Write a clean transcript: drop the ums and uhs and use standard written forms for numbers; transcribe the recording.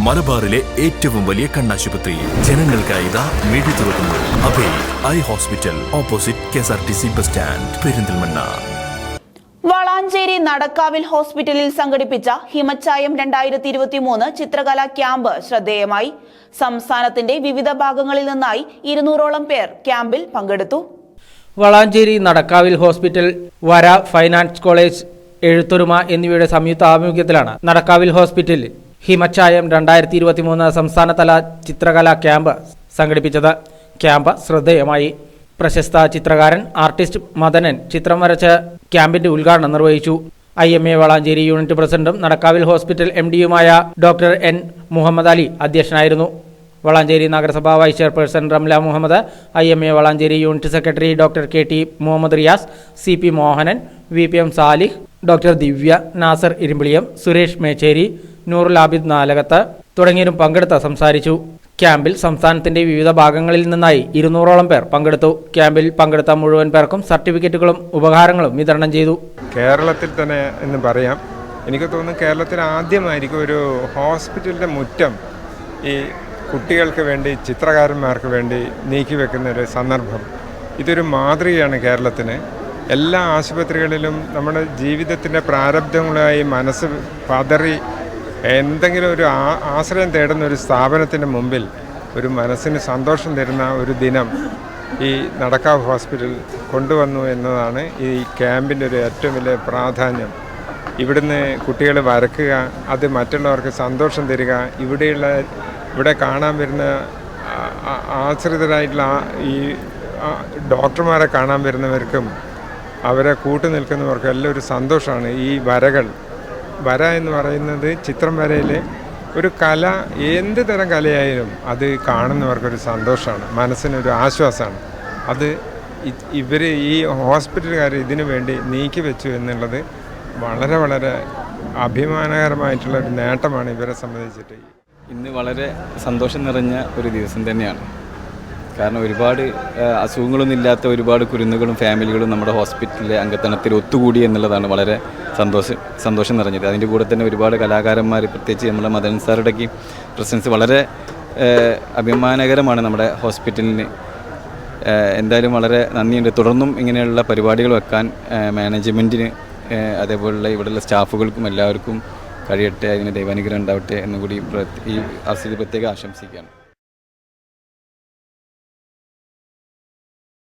മലബാറിലെ ഏറ്റവും വലിയ കണ്ണാശുപത്രി ജനങ്ങൾക്കായി ഇതാ മിഴി തുറക്കുന്നു. Abhay eye hospital, opposite KSRTC bus stand, Perinthalmanna. Valanchery Nadakkavil ഹോസ്പിറ്റലിൽ സംഘടിപ്പിച്ച ഹിമച്ചായം 2023 ചിത്രകലാ ക്യാമ്പ് ശ്രദ്ധേയമായി. സംസ്ഥാനത്തിന്റെ വിവിധ ഭാഗങ്ങളിൽ നിന്നായി 200ഓളം പേർ ക്യാമ്പിൽ പങ്കെടുത്തു. വളാഞ്ചേരി നടക്കാവിൽ ഹോസ്പിറ്റൽ, വര ഫൈനാൻസ് കോളേജ്, എഴുത്തൊരുമ എന്നിവയുടെ സംയുക്ത ആഭിമുഖ്യത്തിലാണ് നടക്കാവിൽ ഹോസ്പിറ്റലിൽ ഹിമച്ചായം 2023 സംസ്ഥാനതല ചിത്രകലാ ക്യാമ്പ് സംഘടിപ്പിച്ചത്. ക്യാമ്പ് ശ്രദ്ധേയമായി. പ്രശസ്ത ചിത്രകാരൻ ആർട്ടിസ്റ്റ് മദനൻ ചിത്രം വരച്ച് ക്യാമ്പിന്റെ ഉദ്ഘാടനം നിർവഹിച്ചു. IMA വളാഞ്ചേരി യൂണിറ്റ് പ്രസിഡന്റും നടക്കാവിൽ ഹോസ്പിറ്റൽ MD-യുമായ ഡോക്ടർ N. മുഹമ്മദ് അലി അധ്യക്ഷനായിരുന്നു. വളാഞ്ചേരി നഗരസഭാ vice chairperson Ramla Muhammad, IMA Valanchery unit secretary doctor KT Muhammad Riyas, CP Mohanan, VPM Salih, doctor Divya, Nasar Irumbiliyam, Suresh Mechery, Noorul Abid Nalakath തുടങ്ങിയവരും പങ്കെടുത്ത് സംസാരിച്ചു. ക്യാമ്പിൽ സംസ്ഥാനത്തിന്റെ വിവിധ ഭാഗങ്ങളിൽ നിന്നായി 200ഓളം പേർ പങ്കെടുത്തു. ക്യാമ്പിൽ പങ്കെടുത്ത മുഴുവൻ പേർക്കും സർട്ടിഫിക്കറ്റുകളും ഉപഹാരങ്ങളും വിതരണം ചെയ്തു. കേരളത്തിൽ തന്നെ എന്ന് പറയാം, എനിക്ക് തോന്നുന്നു കേരളത്തിൽ ആദ്യമായിരിക്കും ഒരു ഹോസ്പിറ്റലിൻ്റെ മുറ്റം ഈ കുട്ടികൾക്ക് വേണ്ടി, ചിത്രകാരന്മാർക്ക് വേണ്ടി നീക്കിവെക്കുന്ന ഒരു സന്ദർഭം. ഇതൊരു മാതൃകയാണ് കേരളത്തിന്. എല്ലാ ആശുപത്രികളിലും നമ്മുടെ ജീവിതത്തിൻ്റെ പ്രാരബ്ധങ്ങളായി മനസ്സ് പതറി എന്തെങ്കിലും ഒരു ആശ്രയം തേടുന്ന ഒരു സ്ഥാപനത്തിൻ്റെ മുമ്പിൽ ഒരു മനസ്സിന് സന്തോഷം തരുന്ന ഒരു ദിനം ഈ നടക്കാവ് ഹോസ്പിറ്റൽ കൊണ്ടുവന്നു എന്നതാണ് ഈ ക്യാമ്പിൻ്റെ ഒരു ഏറ്റവും വലിയ പ്രാധാന്യം. ഇവിടുന്ന് കുട്ടികൾ വരക്കുക, അത് മറ്റുള്ളവർക്ക് സന്തോഷം തരിക, ഇവിടെ കാണാൻ വരുന്ന ആശ്രിതരായിട്ടുള്ള ഈ ഡോക്ടർമാരെ കാണാൻ വരുന്നവർക്കും അവരെ കൂട്ടു നിൽക്കുന്നവർക്കും എല്ലാം ഒരു സന്തോഷമാണ്. ഈ വര എന്ന് പറയുന്നത് ചിത്രം വരയിലെ ഒരു കല, എന്ത് തരം കലയായാലും അത് കാണുന്നവർക്കൊരു സന്തോഷമാണ്, മനസ്സിനൊരു ആശ്വാസമാണ്. അത് ഈ ഹോസ്പിറ്റലുകാർ ഇതിനു വേണ്ടി നീക്കി വെച്ചു എന്നുള്ളത് വളരെ വളരെ അഭിമാനകരമായിട്ടുള്ള ഒരു നേട്ടമാണ് ഇവരെ സംബന്ധിച്ചിട്ട്. ഇന്ന് വളരെ സന്തോഷം നിറഞ്ഞ ഒരു ദിവസം തന്നെയാണ്. കാരണം ഒരുപാട് അസുഖങ്ങളൊന്നും ഇല്ലാത്ത ഒരുപാട് കുരുന്നുകളും ഫാമിലികളും നമ്മുടെ ഹോസ്പിറ്റലിലെ അംഗത്തണത്തിൽ ഒത്തുകൂടി എന്നുള്ളതാണ് വളരെ സന്തോഷം നിറഞ്ഞത്. അതിൻ്റെ കൂടെ തന്നെ ഒരുപാട് കലാകാരന്മാർ, പ്രത്യേകിച്ച് നമ്മുടെ മദൻ സാറുടെയൊക്കെ പ്രസൻസ് വളരെ അഭിമാനകരമാണ് നമ്മുടെ ഹോസ്പിറ്റലിന്. എന്തായാലും വളരെ നന്ദിയുണ്ട്. തുടർന്നും ഇങ്ങനെയുള്ള പരിപാടികൾ വെക്കാൻ മാനേജ്മെൻറ്റിന്, അതേപോലുള്ള ഇവിടെയുള്ള സ്റ്റാഫുകൾക്കും എല്ലാവർക്കും കഴിയട്ടെ, അതിന് ദൈവാനുഗ്രഹം ഉണ്ടാവട്ടെ എന്നുകൂടി ഈ അവസരത്തിൽ പ്രത്യേകം ആശംസിക്കുകയാണ്.